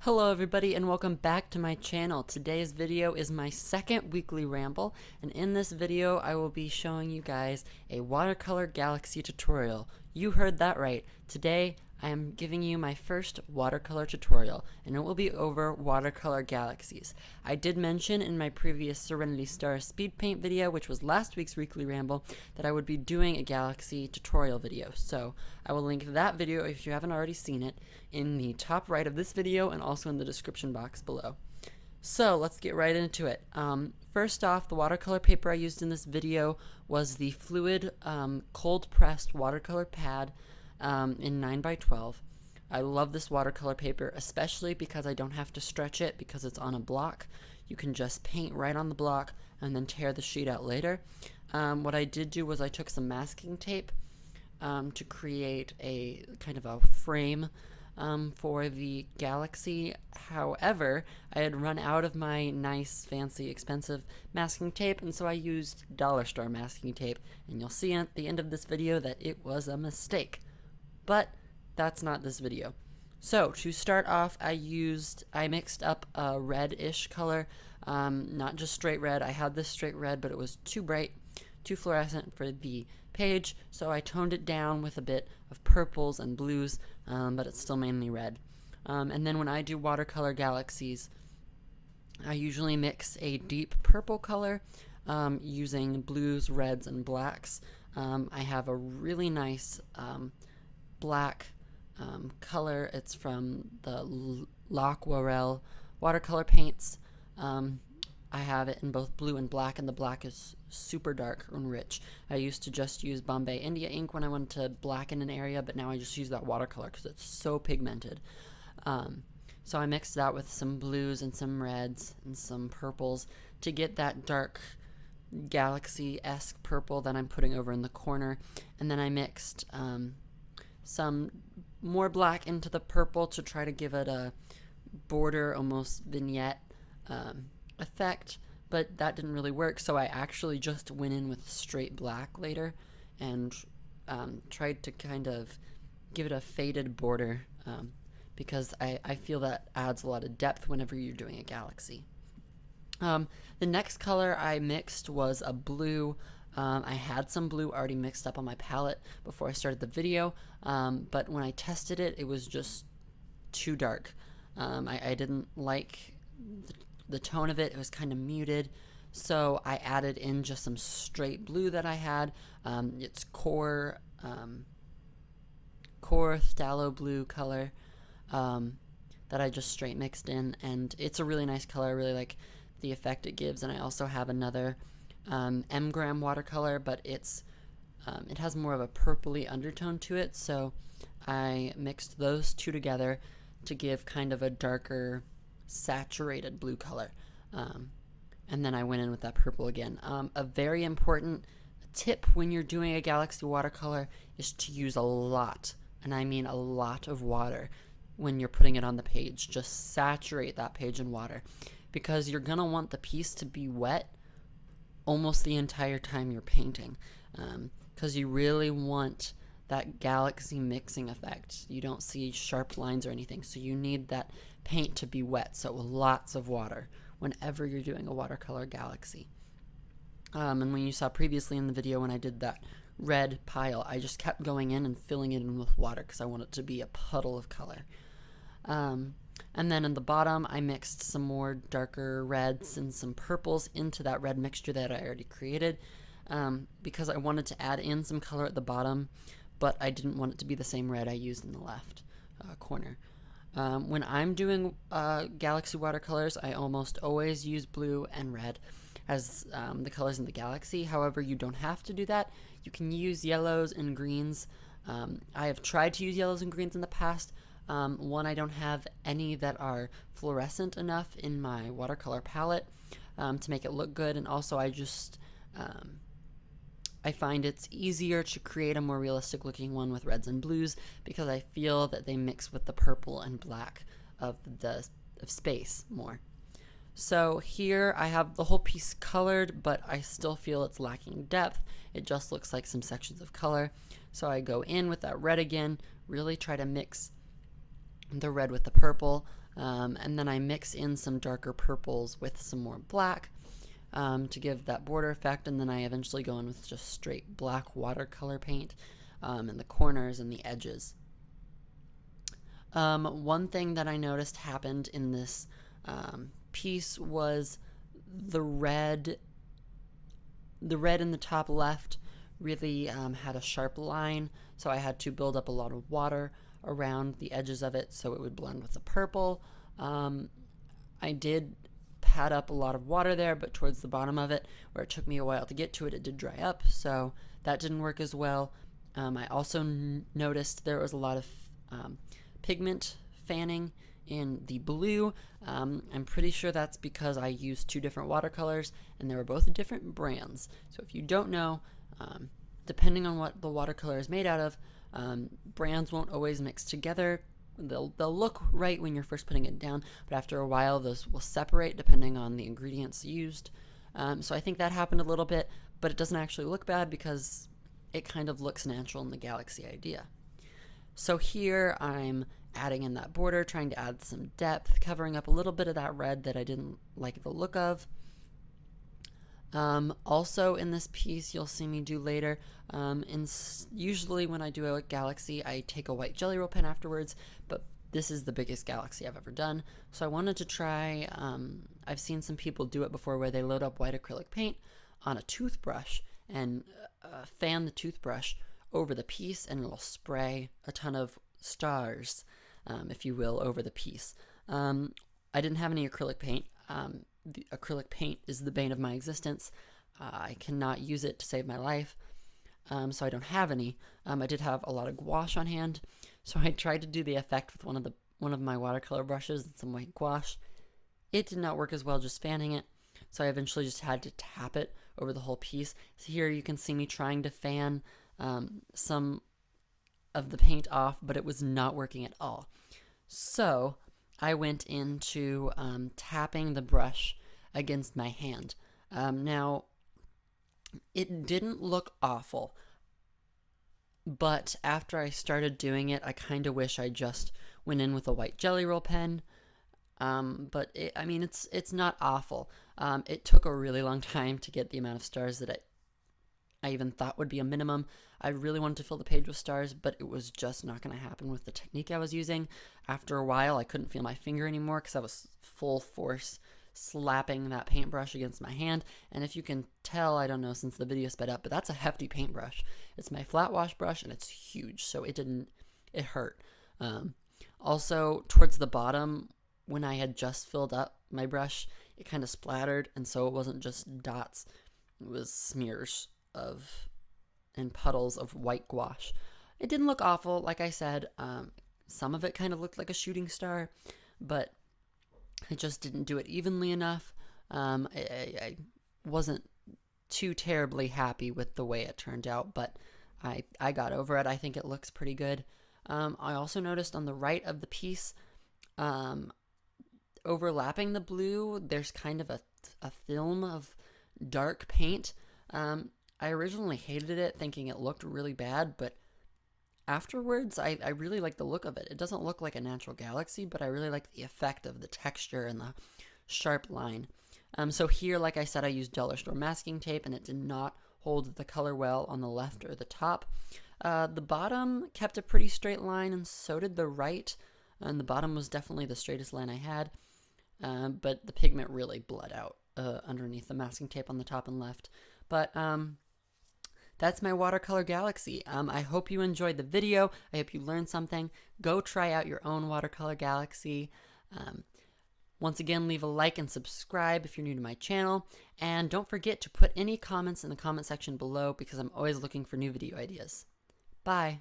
Hello everybody and welcome back to my channel. Today's video is my second weekly ramble, and in this video I will be showing you guys a watercolor galaxy tutorial. You heard that right. Today I am giving you my first watercolor tutorial, and it will be over watercolor galaxies. I did mention in my previous Serenity Star speed paint video, which was last week's weekly ramble, that I would be doing a galaxy tutorial video. So I will link that video, if you haven't already seen it, in the top right of this video and also in the description box below. So let's get right into it. First off, the watercolor paper I used in this video was the Fluid cold pressed watercolor pad in 9x12. I love this watercolor paper, especially because I don't have to stretch it because it's on a block. You can just paint right on the block and then tear the sheet out later. What I did do was I took some masking tape to create a kind of a frame for the galaxy. However, I had run out of my nice, fancy, expensive masking tape, and so I used dollar store masking tape, and you'll see at the end of this video that it was a mistake. But that's not this video. So to start off, I mixed up a reddish color, not just straight red. I had this straight red, but it was too bright, too fluorescent for the page, so I toned it down with a bit of purples and blues, but it's still mainly red. And then when I do watercolor galaxies, I usually mix a deep purple color using blues, reds, and blacks. I have a really nice black color. It's from the aquarelle watercolor paints. I have it in both blue and black, and the black is super dark and rich. I used to just use Bombay India ink when I wanted to blacken an area, but now I just use that watercolor because it's so pigmented. So I mixed that with some blues and some reds and some purples to get that dark galaxy-esque purple that I'm putting over in the corner. And then I mixed some more black into the purple to try to give it a border, almost vignette effect, but that didn't really work, so I actually just went in with straight black later and tried to kind of give it a faded border because I feel that adds a lot of depth whenever you're doing a galaxy. The next color I mixed was a blue. I had some blue already mixed up on my palette before I started the video, but when I tested it, it was just too dark. I didn't like the tone of it. It was kind of muted, so I added in just some straight blue that I had. It's Qor phthalo blue color that I just straight mixed in, and it's a really nice color. I really like the effect it gives. And I also have another Graham Watercolor, but it has more of a purpley undertone to it, so I mixed those two together to give kind of a darker saturated blue color, and then I went in with that purple again. A very important tip when you're doing a galaxy watercolor is to use a lot, and I mean a lot, of water when you're putting it on the page. Just saturate that page in water, because you're gonna want the piece to be wet almost the entire time you're painting, because you really want that galaxy mixing effect. You don't see sharp lines or anything, so you need that paint to be wet, so lots of water whenever you're doing a watercolor galaxy. And when you saw previously in the video when I did that red pile, I just kept going in and filling it in with water because I want it to be a puddle of color. And then in the bottom, I mixed some more darker reds and some purples into that red mixture that I already created, because I wanted to add in some color at the bottom, but I didn't want it to be the same red I used in the left corner. When I'm doing galaxy watercolors, I almost always use blue and red as the colors in the galaxy. However, you don't have to do that. You can use yellows and greens. I have tried to use yellows and greens in the past. One, I don't have any that are fluorescent enough in my watercolor palette to make it look good, and also I find it's easier to create a more realistic looking one with reds and blues because I feel that they mix with the purple and black of space more. So here I have the whole piece colored, but I still feel it's lacking depth. It just looks like some sections of color. So I go in with that red again, really try to mix the red with the purple, And then I mix in some darker purples with some more black to give that border effect, and then I eventually go in with just straight black watercolor paint in the corners and the edges. One thing that I noticed happened in this piece was the red in the top left really had a sharp line, so I had to build up a lot of water around the edges of it so it would blend with the purple. I did pad up a lot of water there, but towards the bottom of it, where it took me a while to get to it, it did dry up, so that didn't work as well. I also noticed there was a lot of pigment fanning in the blue. I'm pretty sure that's because I used two different watercolors and they were both different brands. So if you don't know, depending on what the watercolor is made out of, brands won't always mix together. They'll look right when you're first putting it down, but after a while those will separate depending on the ingredients used. So I think that happened a little bit, but it doesn't actually look bad because it kind of looks natural in the Galaxy idea. So here I'm adding in that border, trying to add some depth, covering up a little bit of that red that I didn't like the look of. Also in this piece, you'll see me do later, usually when I do a Galaxy, I take a white Jelly Roll pen afterwards, but this is the biggest Galaxy I've ever done, so I wanted to try, I've seen some people do it before where they load up white acrylic paint on a toothbrush and fan the toothbrush over the piece, and it'll spray a ton of stars, if you will, over the piece. I didn't have any acrylic paint. The acrylic paint is the bane of my existence. I cannot use it to save my life, so I don't have any. I did have a lot of gouache on hand, so I tried to do the effect with one of my watercolor brushes and some white gouache. It did not work as well just fanning it, so I eventually just had to tap it over the whole piece. So here you can see me trying to fan some of the paint off, but it was not working at all. So I went into tapping the brush against my hand. Now, it didn't look awful, but after I started doing it, I kind of wish I just went in with a white Jelly Roll pen. But I mean, it's not awful. It took a really long time to get the amount of stars that I even thought would be a minimum. I really wanted to fill the page with stars, but it was just not going to happen with the technique I was using. After a while, I couldn't feel my finger anymore because I was full force slapping that paintbrush against my hand. And if you can tell, I don't know since the video sped up, but that's a hefty paintbrush. It's my flat wash brush and it's huge, so it hurt. Also, towards the bottom, when I had just filled up my brush, it kind of splattered, and so it wasn't just dots, it was smears and puddles of white gouache. It didn't look awful, like I said. Some of it kind of looked like a shooting star, but I just didn't do it evenly enough. I wasn't too terribly happy with the way it turned out, but I got over it. I think it looks pretty good. I also noticed on the right of the piece, overlapping the blue, there's kind of a film of dark paint. I originally hated it, thinking it looked really bad, but afterwards, I really like the look of it. It doesn't look like a natural galaxy, but I really like the effect of the texture and the sharp line. So here, like I said, I used dollar store masking tape, and it did not hold the color well on the left or the top. The bottom kept a pretty straight line, and so did the right, and the bottom was definitely the straightest line I had, but the pigment really bled out underneath the masking tape on the top and left. But that's my watercolor galaxy. I hope you enjoyed the video. I hope you learned something. Go try out your own watercolor galaxy. Once again, leave a like and subscribe if you're new to my channel. And don't forget to put any comments in the comment section below because I'm always looking for new video ideas. Bye.